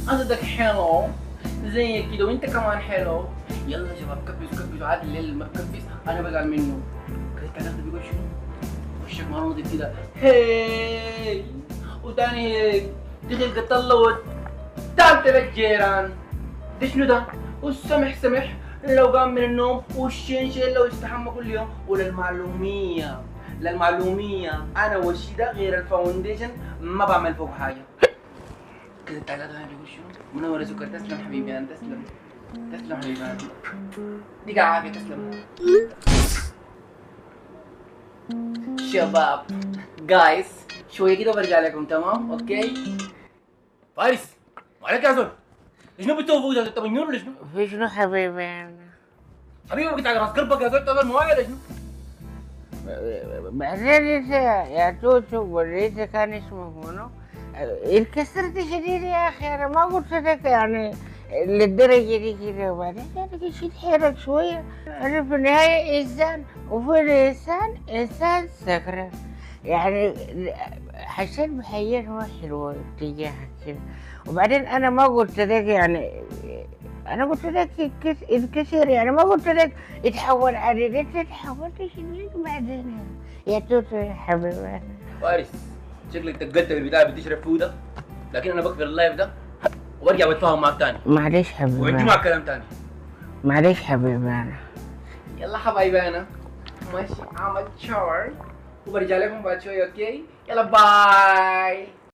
انت بدك حلو زي كده وانت كمان حلو. يلا يا شباب كبسوا كبسوا، عاد الليل ما بكبس انا بزعل منه. كنت تعرف بيقول شنو؟ وشك ما نضيف كده هي، وتاني هيك دخل قتلوت تعال تبع الجيران. ده شنو ده؟ والسمح سمح لو قام من النوم، والشين شين لو يستحمى كل يوم. وللمعلومية، للمعلومية أنا وشي ده غير الفاونديشن ما بعمل فوق حاجة. كده التعليقات هاي بيقول شنو؟ منور يا سكر، تسلم حبيبي أنا، تسلم. تسلم حبيبي أنا، ديك عافية، تسلم. شباب جايز شوية كده وبرجع لكم، تمام؟ أوكي؟ فارس وعليك يا زول، شنو بتسوي فوق ده؟ انت مجنون ولا شنو؟ في شنو حبيبي انا؟ حبيبي قلت على راس قلبك يا زول، تقدر مواعي ولا شنو؟ بعدين انت يا توتو وريته كان اسمه منو؟ انكسرت شديد يا اخي، انا ما قلت لك يعني للدرجة دي كده. وبعدين يعني شيل حيلك شوية، انا في النهاية انسان، وفي الانسان انسان سكران يعني. حسيت بحاجات ما حلوة تجاهك كده. وبعدين انا ما قلت لك يعني، انا قلت لك الكثير يعني، ما قلت لك يتحول عليك، انت تحولت شديد بعدين يا توتو يا حبيبي. فارس شكلك تقلت بالبداية بتشرب فوده، لكن انا بقفل اللايف ده وبرجع بتفاهم معك تاني معلش حبيبي، وعندي معك كلام تاني. معلش حبيبي انا. يلا حبايبي انا ماشي، عملت شاور وبرجع لكم بعد شوية. اوكي يلا باي.